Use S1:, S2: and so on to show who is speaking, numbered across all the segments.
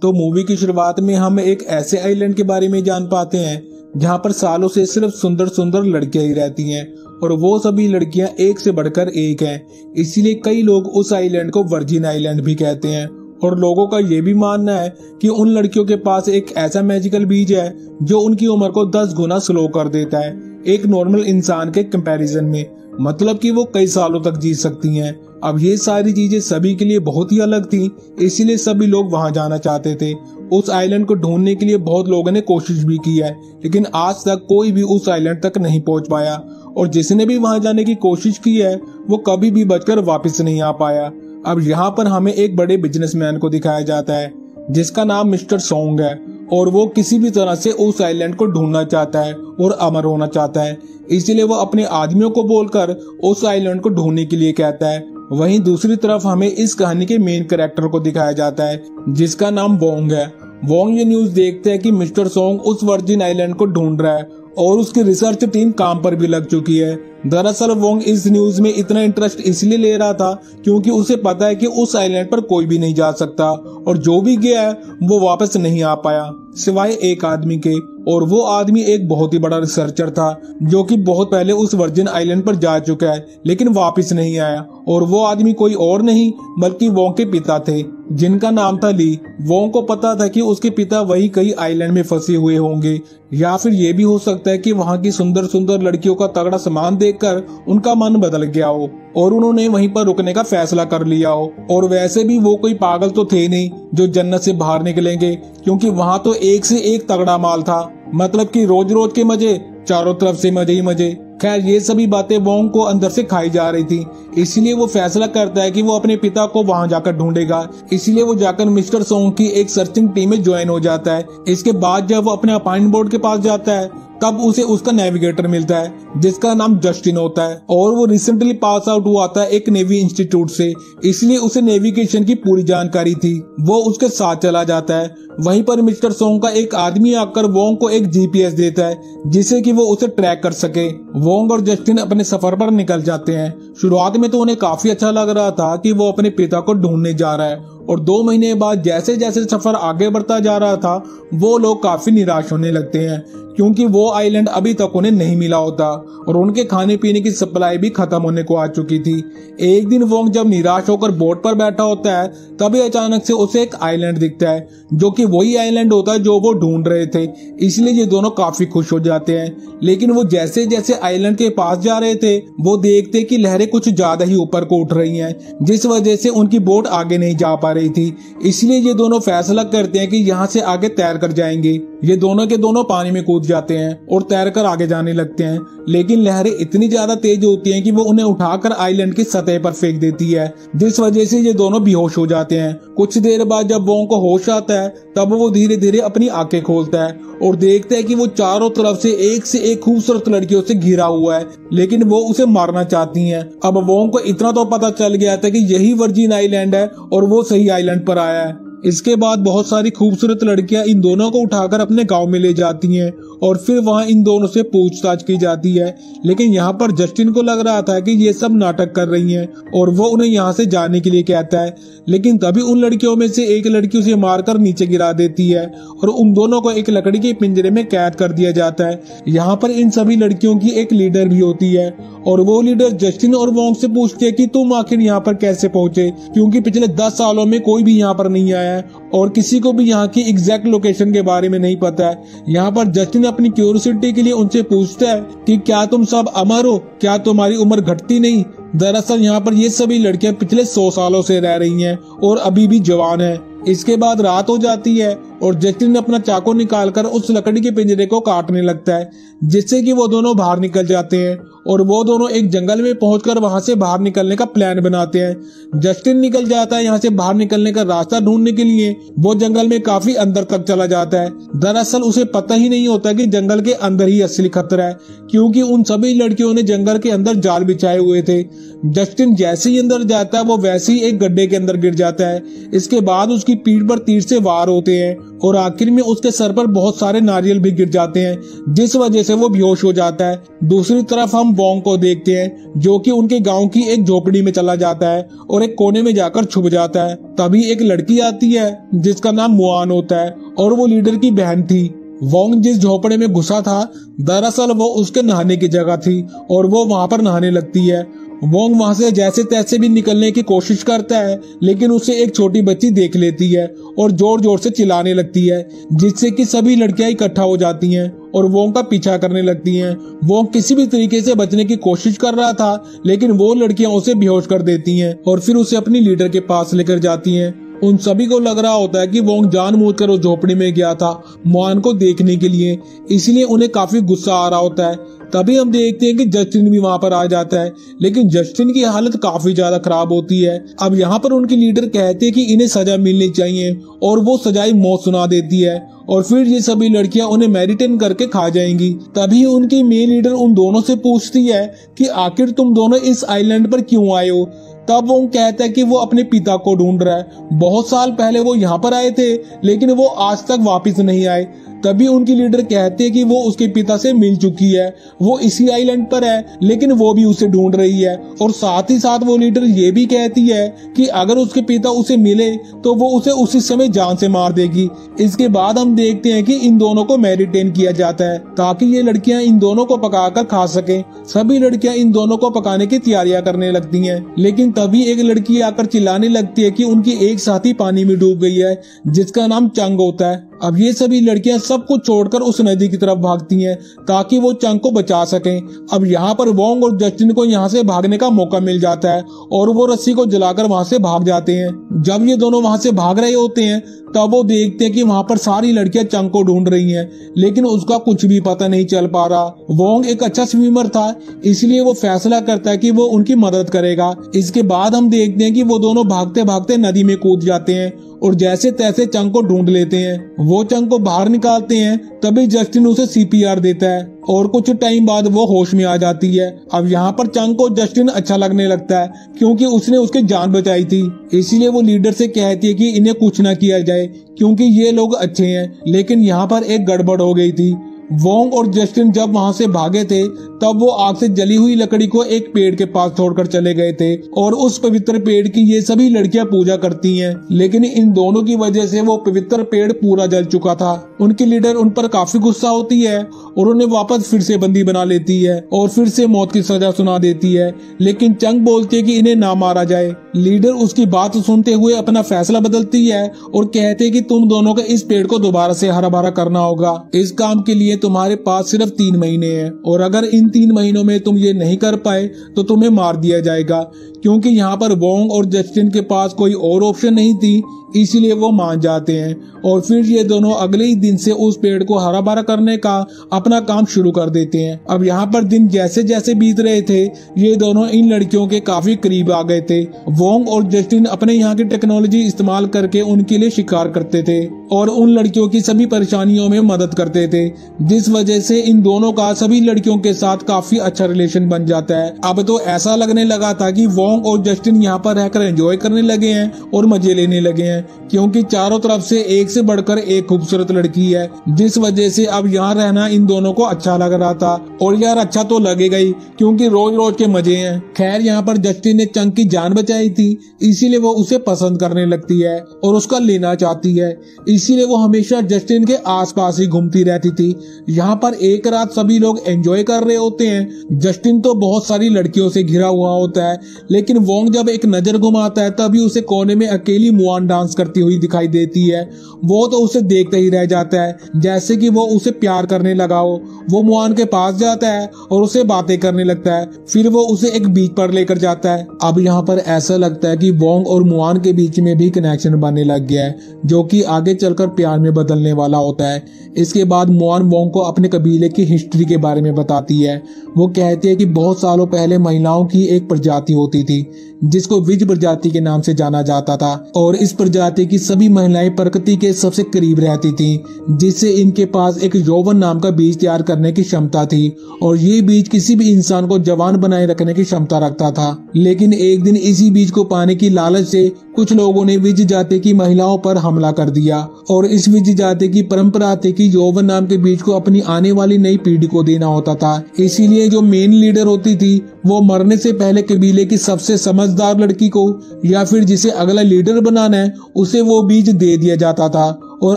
S1: तो मूवी की शुरुआत में हम एक ऐसे आइलैंड के बारे में जान पाते हैं जहां पर सालों से सिर्फ सुंदर सुंदर लड़कियां ही रहती हैं और वो सभी लड़कियां एक से बढ़कर एक हैं। इसीलिए कई लोग उस आइलैंड को वर्जिन आइलैंड भी कहते हैं और लोगों का ये भी मानना है कि उन लड़कियों के पास एक ऐसा मैजिकल बीज है जो उनकी उम्र को 10 गुना स्लो कर देता है एक नॉर्मल इंसान के कंपैरिजन में। मतलब कि वो कई सालों तक जी सकती हैं। अब ये सारी चीजें सभी के लिए बहुत ही अलग थी, इसीलिए सभी लोग वहां जाना चाहते थे। उस आइलैंड को ढूंढने के लिए बहुत लोगों ने कोशिश भी की है, लेकिन आज तक कोई भी उस आइलैंड तक नहीं पहुंच पाया और जिसने भी वहां जाने की कोशिश की है वो कभी भी बचकर वापस नहीं आ पाया। अब यहाँ पर हमें एक बड़े बिजनेसमैन को दिखाया जाता है जिसका नाम मिस्टर सोंग है और वो किसी भी तरह से उस आइलैंड को ढूंढना चाहता है और अमर होना चाहता है। इसलिए वो अपने आदमियों को बोलकर उस आइलैंड को ढूंढने के लिए कहता है। वहीं दूसरी तरफ हमें इस कहानी के मेन कैरेक्टर को दिखाया जाता है जिसका नाम वोंग है। वोंग ये न्यूज देखते हैं कि मिस्टर सोंग उस वर्जिन आइलैंड को ढूंढ रहा है और उसकी रिसर्च टीम काम पर भी लग चुकी है। दरअसल वोंग इस न्यूज में इतना इंटरेस्ट इसलिए ले रहा था क्योंकि उसे पता है कि उस आइलैंड पर कोई भी नहीं जा सकता और जो भी गया है वो वापस नहीं आ पाया सिवाय एक आदमी के, और वो आदमी एक बहुत ही बड़ा रिसर्चर था जो कि बहुत पहले उस वर्जिन आइलैंड पर जा चुका है लेकिन वापस नहीं आया। और वो आदमी कोई और नहीं बल्कि वोंग के पिता थे जिनका नाम था ली। वोंग को पता था कि उसके पिता वही कई आइलैंड में फंसे हुए होंगे या फिर ये भी हो सकता है कि वहाँ की सुंदर सुंदर लड़कियों का तगड़ा सामान देखकर उनका मन बदल गया हो और उन्होंने वहीं पर रुकने का फैसला कर लिया हो। और वैसे भी वो कोई पागल तो थे नहीं जो जन्नत से बाहर निकलेंगे, क्योंकि वहाँ तो एक से एक तगड़ा माल था। मतलब कि रोज रोज के मजे, चारों तरफ से मजे ही मजे। खैर ये सभी बातें वोंग को अंदर से खाई जा रही थी, इसलिए वो फैसला करता है कि वो अपने पिता को वहां जाकर ढूंढेगा। इसलिए वो जाकर मिस्टर सोंग की एक सर्चिंग टीम में ज्वाइन हो जाता है। इसके बाद जब वो अपने अपॉइंट बोर्ड के पास जाता है तब उसे उसका नेविगेटर मिलता है जिसका नाम जस्टिन होता है और वो रिसेंटली पास आउट हुआ था एक नेवी इंस्टीट्यूट से, इसलिए उसे नेविगेशन की पूरी जानकारी थी। वो उसके साथ चला जाता है। वहीं पर मिस्टर सोंग का एक आदमी आकर वोंग को एक जीपीएस देता है जिससे कि वो उसे ट्रैक कर सके। वोंग और जस्टिन अपने सफर पर निकल जाते हैं। शुरुआत में तो उन्हें काफी अच्छा लग रहा था कि वो अपने पिता को ढूंढने जा रहा है और 2 महीने बाद जैसे जैसे सफर आगे बढ़ता जा रहा था वो लोग काफी निराश होने लगते हैं क्योंकि वो आइलैंड अभी तक उन्हें नहीं मिला होता और उनके खाने पीने की सप्लाई भी खत्म होने को आ चुकी थी। एक दिन वोंग जब निराश होकर बोट पर बैठा होता है तभी अचानक से उसे एक आइलैंड दिखता है जो कि वही आइलैंड होता है जो वो ढूंढ रहे थे। इसलिए ये दोनों काफी खुश हो जाते हैं, लेकिन वो जैसे जैसे आइलैंड के पास जा रहे थे वो देखते कि लहरें कुछ ज्यादा ही ऊपर को उठ रही हैं जिस वजह से उनकी बोट आगे नहीं जा पा रही थी। इसलिए ये दोनों फैसला करते हैं कि यहाँ से आगे तैर कर जाएंगे। ये दोनों के दोनों पानी में कूद जाते हैं और तैरकर आगे जाने लगते हैं, लेकिन लहरें इतनी ज्यादा तेज होती हैं कि वो उन्हें उठाकर आइलैंड की सतह पर फेंक देती है जिस वजह से ये दोनों बेहोश हो जाते हैं। कुछ देर बाद जब वोंग को होश आता है तब वो धीरे धीरे अपनी आंखें खोलता है और देखता है कि वो चारों तरफ से एक खूबसूरत लड़कियों से घिरा हुआ है, लेकिन वो उसे मारना चाहती हैं। अब वोंग को इतना तो पता चल गया था कि यही वर्जिन आइलैंड है और वो सही आइलैंड पर आया है। इसके बाद बहुत सारी खूबसूरत लड़कियां इन दोनों को उठाकर अपने गांव में ले जाती हैं और फिर वहां इन दोनों से पूछताछ की जाती है। लेकिन यहाँ पर जस्टिन को लग रहा था कि ये सब नाटक कर रही हैं और वो उन्हें यहाँ से जाने के लिए कहता है, लेकिन तभी उन लड़कियों में से एक लड़की उसे मारकर नीचे गिरा देती है और उन दोनों को एक लकड़ी के पिंजरे में कैद कर दिया जाता है। यहाँ पर इन सभी लड़कियों की एक लीडर भी होती है और वो लीडर जस्टिन और वोंग से पूछती है कि तुम आखिर यहाँ पर कैसे पहुंचे, क्योंकि पिछले 10 सालों में कोई भी यहाँ पर नहीं आया है और किसी को भी यहाँ की एग्जैक्ट लोकेशन के बारे में नहीं पता है। यहाँ पर जस्टिन अपनी क्यूरियोसिटी के लिए उनसे पूछता है कि क्या तुम सब अमर हो, क्या तुम्हारी उम्र घटती नहीं। दरअसल यहाँ पर ये सभी लड़कियां पिछले 100 सालों से रह रही हैं और अभी भी जवान हैं। इसके बाद रात हो जाती है और जस्टिन अपना चाकू निकालकर उस लकड़ी के पिंजरे को काटने लगता है जिससे कि वो दोनों बाहर निकल जाते हैं और वो दोनों एक जंगल में पहुंचकर वहां से बाहर निकलने का प्लान बनाते हैं। जस्टिन निकल जाता है यहाँ से बाहर निकलने का रास्ता ढूंढने के लिए। वो जंगल में काफी अंदर तक चला जाता है। दरअसल उसे पता ही नहीं होता कि जंगल के अंदर ही असली खतरा है, क्योंकि उन सभी लड़कियों ने जंगल के अंदर जाल बिछाए हुए थे। जस्टिन जैसे ही अंदर जाता है वो वैसे ही एक गड्ढे के अंदर गिर जाता है। इसके बाद उसकी पीठ पर तीर से वार होते हैं और आखिर में उसके सर पर बहुत सारे नारियल भी गिर जाते हैं, जिस वजह से वो बेहोश हो जाता है। दूसरी तरफ हम वोंग को देखते हैं, जो कि उनके गांव की एक झोपड़ी में चला जाता है और एक कोने में जाकर छुप जाता है। तभी एक लड़की आती है जिसका नाम मुआन होता है और वो लीडर की बहन थी। वोंग जिस झोपड़े में घुसा था, दरअसल वो उसके नहाने की जगह थी और वो वहां पर नहाने लगती है। वोंग वहां से जैसे तैसे भी निकलने की कोशिश करता है, लेकिन उसे एक छोटी बच्ची देख लेती है और जोर जोर से चिल्लाने लगती है, जिससे कि सभी लड़कियां इकट्ठा हो जाती हैं और वोंग का पीछा करने लगती हैं। वोंग किसी भी तरीके से बचने की कोशिश कर रहा था, लेकिन वो लड़कियां उसे बेहोश कर देती हैं और फिर उसे अपनी लीडर के पास लेकर जाती हैं। उन सभी को लग रहा होता है कि वोंग जानबूझकर उस झोपड़ी में गया था मुआन को देखने के लिए, इसलिए उन्हें काफी गुस्सा आ रहा होता है। तभी हम देखते हैं कि जस्टिन भी वहां पर आ जाता है, लेकिन जस्टिन की हालत काफी ज्यादा खराब होती है। अब यहाँ पर उनकी लीडर कहते हैं कि इन्हें सजा मिलनी चाहिए और वो सजाई मौत सुना देती है और फिर ये सभी लड़कियां उन्हें मेडिटेन करके खा जाएंगी। तभी उनकी मेन लीडर उन दोनों से पूछती है कि आखिर तुम दोनों इस आइलैंड पर क्यों आए हो। तब वो कहता है कि वो अपने पिता को ढूंढ रहा है। बहुत साल पहले वो यहाँ पर आए थे, लेकिन वो आज तक वापस नहीं आए। तभी उनकी लीडर कहते हैं कि वो उसके पिता से मिल चुकी है, वो इसी आइलैंड पर है, लेकिन वो भी उसे ढूंढ रही है। और साथ ही साथ वो लीडर ये भी कहती है कि अगर उसके पिता उसे मिले तो वो उसे उसी समय जान से मार देगी। इसके बाद हम देखते हैं कि इन दोनों को मेडिटेन किया जाता है ताकि ये लड़कियां इन दोनों को पकाकर खा सके। सभी लड़कियां इन दोनों को पकाने की तैयारियां करने लगती हैं, लेकिन तभी एक लड़की आकर चिल्लाने लगती है कि उनकी एक साथी पानी में डूब गई है, जिसका नाम चंग होता है। अब ये सभी लड़कियां सब कुछ छोड़कर उस नदी की तरफ भागती हैं ताकि वो चंग को बचा सकें। अब यहाँ पर वोंग और जस्टिन को यहाँ से भागने का मौका मिल जाता है और वो रस्सी को जलाकर वहाँ से भाग जाते हैं। जब ये दोनों वहाँ से भाग रहे होते हैं, तब वो देखते हैं कि वहाँ पर सारी लड़कियां चंग को ढूंढ रही हैं, लेकिन उसका कुछ भी पता नहीं चल पा रहा। वोंग एक अच्छा स्विमर था, इसलिए वो फैसला करता है कि वो उनकी मदद करेगा। इसके बाद हम देखते हैं कि वो दोनों भागते भागते नदी में कूद जाते हैं और जैसे तैसे चंग को ढूंढ लेते हैं। वो चंग को बाहर निकालते हैं, तभी जस्टिन उसे सीपीआर देता है और कुछ टाइम बाद वो होश में आ जाती है। अब यहाँ पर चंग को जस्टिन अच्छा लगने लगता है क्योंकि उसने उसकी जान बचाई थी, इसलिए वो लीडर से कहती है कि इन्हें कुछ ना किया जाए क्योंकि ये लोग अच्छे हैं। लेकिन यहाँ पर एक गड़बड़ हो गई थी। वोंग और जस्टिन जब वहाँ से भागे थे, तब वो आग से जली हुई लकड़ी को एक पेड़ के पास छोड़कर चले गए थे और उस पवित्र पेड़ की ये सभी लड़कियां पूजा करती हैं। लेकिन इन दोनों की वजह से वो पवित्र पेड़ पूरा जल चुका था। उनकी लीडर उन पर काफी गुस्सा होती है और उन्हें वापस फिर से बंदी बना लेती है और फिर से मौत की सजा सुना देती है। लेकिन चंग बोलती है कि इन्हें ना मारा जाए। लीडर उसकी बात सुनते हुए अपना फैसला बदलती है और कहते हैं कि तुम दोनों को इस पेड़ को दोबारा से हरा भरा करना होगा। इस काम के लिए तुम्हारे पास सिर्फ 3 महीने हैं और अगर इन 3 महीनों में तुम ये नहीं कर पाए तो तुम्हें मार दिया जाएगा। क्योंकि यहाँ पर वोंग और जस्टिन के पास कोई और ऑप्शन नहीं थी, इसलिए वो मान जाते हैं और फिर ये दोनों अगले ही दिन से उस पेड़ को हरा भरा करने का अपना काम शुरू कर देते हैं। अब यहाँ पर दिन जैसे जैसे बीत रहे थे, ये दोनों इन लड़कियों के काफी करीब आ गए थे। वोंग और जस्टिन अपने यहाँ की टेक्नोलॉजी इस्तेमाल करके उनके लिए शिकार करते थे और उन लड़कियों की सभी परेशानियों में मदद करते थे, जिस वजह से इन दोनों का सभी लड़कियों के साथ काफी अच्छा रिलेशन बन जाता है। अब तो ऐसा लगने लगा था कि वोंग और जस्टिन यहाँ पर रहकर एंजॉय करने लगे हैं और मजे लेने लगे हैं, क्योंकि चारों तरफ से एक से बढ़कर एक खूबसूरत लड़की है, जिस वजह से अब यहाँ रहना इन दोनों को अच्छा लग रहा था। और यार अच्छा तो लगेगा ही, क्योंकि रोज रोज के मजे हैं। खैर यहाँ पर जस्टिन ने चंग की जान बचाई थी, इसीलिए वो उसे पसंद करने लगती है और उसका लेना चाहती है, इसीलिए वो हमेशा जस्टिन के आसपास ही घूमती रहती थी। यहाँ पर एक रात सभी लोग एंजॉय कर रहे होते हैं। जस्टिन तो बहुत सारी लड़कियों से घिरा हुआ होता है, लेकिन वोंग जब एक नजर घुमाता है तभी उसे कोने में अकेली मुआन डांस करती हुई दिखाई देती है। वो तो उसे देखते ही रह जाता है, जैसे कि वो उसे प्यार करने लगा हो। वो मुआन के पास जाता है और उसे बातें करने लगता है, फिर वो उसे एक बीच पर लेकर जाता है। अब यहाँ पर ऐसा लगता है कि वोंग और मुआन के बीच में भी कनेक्शन बनने लग गया है, जो कि आगे चलकर प्यार में बदलने वाला होता है। इसके बाद मुआन वोंग को अपने कबीले की हिस्ट्री के बारे में बताती है। वो कहती है कि बहुत सालों पहले महिलाओं की एक प्रजाति होती थी जिसको विज प्रजाति के नाम से जाना जाता था। और इस प्रजाति की सभी महिलाएं प्रकृति के सबसे करीब रहती थीं, जिससे इनके पास एक यौवन नाम का बीज तैयार करने की क्षमता थी और ये बीज किसी भी इंसान को जवान बनाए रखने की क्षमता रखता था। लेकिन एक दिन इसी बीज को पाने की लालच से कुछ लोगों ने विज जाति की महिलाओं पर हमला कर दिया और इस विज जाति की परंपरा थी कि यौवन नाम के बीज को अपनी आने वाली नई पीढ़ी को देना होता था। इसीलिए जो मेन लीडर होती थी वो मरने से पहले कबीले की सबसे समझदार लड़की को या फिर जिसे अगला लीडर बनाना है उसे वो बीज दे दिया जाता था। और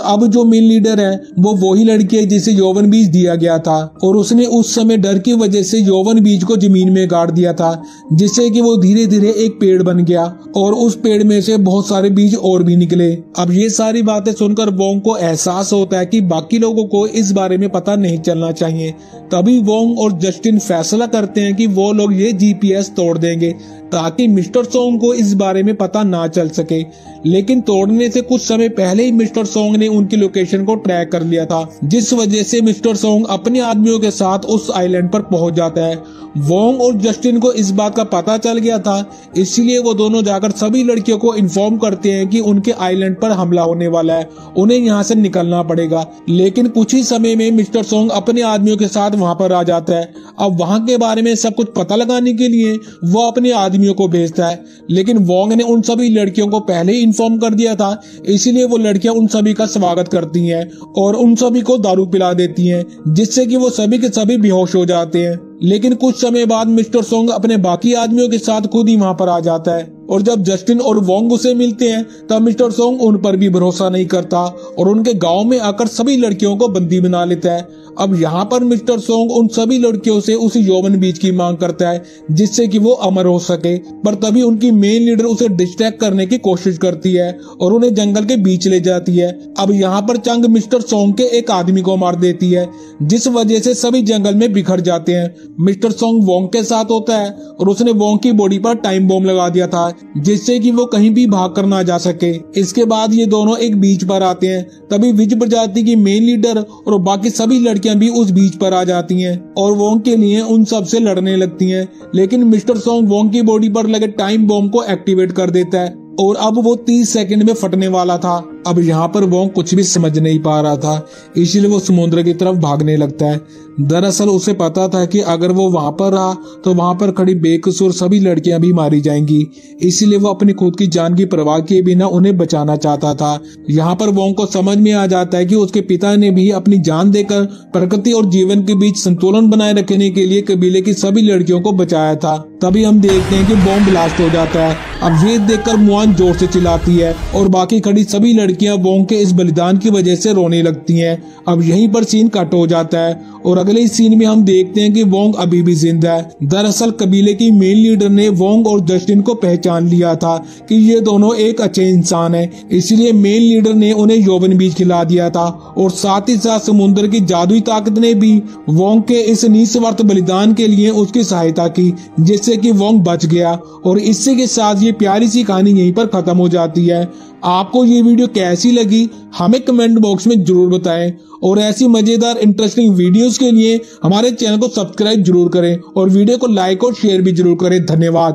S1: अब जो मेन लीडर है वो वही लड़की है जिसे यौवन बीज दिया गया था और उसने उस समय डर की वजह से यौवन बीज को जमीन में गाड़ दिया था, जिससे कि वो धीरे धीरे एक पेड़ बन गया और उस पेड़ में से बहुत सारे बीज और भी निकले। अब ये सारी बातें सुनकर वोंग को एहसास होता है कि बाकी लोगों को इस बारे में पता नहीं चलना चाहिए। तभी वोंग और जस्टिन फैसला करते हैं कि वो लोग ये GPS तोड़ देंगे ताकि मिस्टर सोंग को इस बारे में पता ना चल सके। लेकिन तोड़ने से कुछ समय पहले ही मिस्टर सोंग ने उनकी लोकेशन को ट्रैक कर लिया था, जिस वजह से मिस्टर सोंग अपने आदमियों के साथ उस आइलैंड पर पहुंच जाता है। वोंग और जस्टिन को इस बात का पता चल गया था, इसलिए वो दोनों जाकर सभी लड़कियों को इन्फॉर्म करते हैं कि उनके आइलैंड पर हमला होने वाला है, उन्हें यहाँ से निकलना पड़ेगा। लेकिन कुछ ही समय में मिस्टर सोंग अपने आदमियों के साथ वहाँ पर आ जाता है। अब वहाँ के बारे में सब कुछ पता लगाने के लिए वो अपने आदमियों को भेजता है, लेकिन वोंग ने उन सभी लड़कियों को पहले ही इन्फॉर्म कर दिया था, इसीलिए वो लड़कियां उन सभी का स्वागत करती हैं और उन सभी को दारू पिला देती हैं, जिससे कि वो सभी के सभी बेहोश हो जाते हैं। लेकिन कुछ समय बाद मिस्टर सोंग अपने बाकी आदमियों के साथ खुद ही वहाँ पर आ जाता है और जब जस्टिन और वोंग उसे मिलते हैं तब मिस्टर सोंग उन पर भी भरोसा नहीं करता और उनके गांव में आकर सभी लड़कियों को बंदी बना लेता है। अब यहाँ पर मिस्टर सोंग उन सभी लड़कियों से उस यौवन बीज की मांग करता है जिससे कि वो अमर हो सके, पर तभी उनकी मेन लीडर उसे डिस्ट्रैक्ट करने की कोशिश करती है और उन्हें जंगल के बीच ले जाती है। अब यहाँ पर चंग मिस्टर सोंग के एक आदमी को मार देती है, जिस वजह से सभी जंगल में बिखर जाते हैं। मिस्टर सोंग वोंग के साथ होता है और उसने वोंग की बॉडी पर टाइम बॉम्ब लगा दिया था, जिससे कि वो कहीं भी भाग कर ना जा सके। इसके बाद ये दोनों एक बीच पर आते हैं, तभी विज प्रजाति की मेन लीडर और बाकी सभी लड़कियां भी उस बीच पर आ जाती हैं और वोंग के लिए उन सब से लड़ने लगती हैं। लेकिन मिस्टर सोंग वोंग की बॉडी पर लगे टाइम बॉम्ब को एक्टिवेट कर देता है और अब वो 30 सेकंड में फटने वाला था। अब यहाँ पर वोंग कुछ भी समझ नहीं पा रहा था, इसलिए वो समुद्र की तरफ भागने लगता है। दरअसल उसे पता था कि अगर वो वहां पर रहा तो वहां पर खड़ी बेकसूर सभी लड़कियां भी मारी जाएंगी, इसलिए वो अपनी खुद की जान की परवाह किए बिना उन्हें बचाना चाहता था। यहाँ पर वोंग को समझ में आ जाता है कि उसके पिता ने भी अपनी जान देकर प्रकृति और जीवन के बीच संतुलन बनाए रखने के लिए कबीले की सभी लड़कियों को बचाया था। तभी हम देखते हैं कि बॉम्ब ब्लास्ट हो जाता है। अब ये देखकर मुआन जोर से चिल्लाती है और बाकी खड़ी सभी लड़कियां वोंग के इस बलिदान की वजह से रोने लगती हैं। अब यहीं पर सीन कट हो जाता है और अगले सीन में हम देखते हैं कि वोंग अभी भी जिंदा है। दरअसल कबीले की मेन लीडर ने वोंग और जस्टिन को पहचान लिया था कि ये दोनों एक अच्छे इंसान हैं, इसलिए मेन लीडर ने उन्हें यौवन बीज खिला दिया था और साथ ही साथ समुद्र की जादुई ताकत ने भी वोंग के इस निस्वार्थ बलिदान के लिए उसकी सहायता की, जिससे कि वोंग बच गया। और इसी के साथ ये प्यारी सी कहानी यहीं पर खत्म हो जाती है। आपको ये वीडियो कैसी लगी हमें कमेंट बॉक्स में जरूर बताएं और ऐसी मजेदार इंटरेस्टिंग वीडियोस के लिए हमारे चैनल को सब्सक्राइब जरूर करें और वीडियो को लाइक और शेयर भी जरूर करें। धन्यवाद।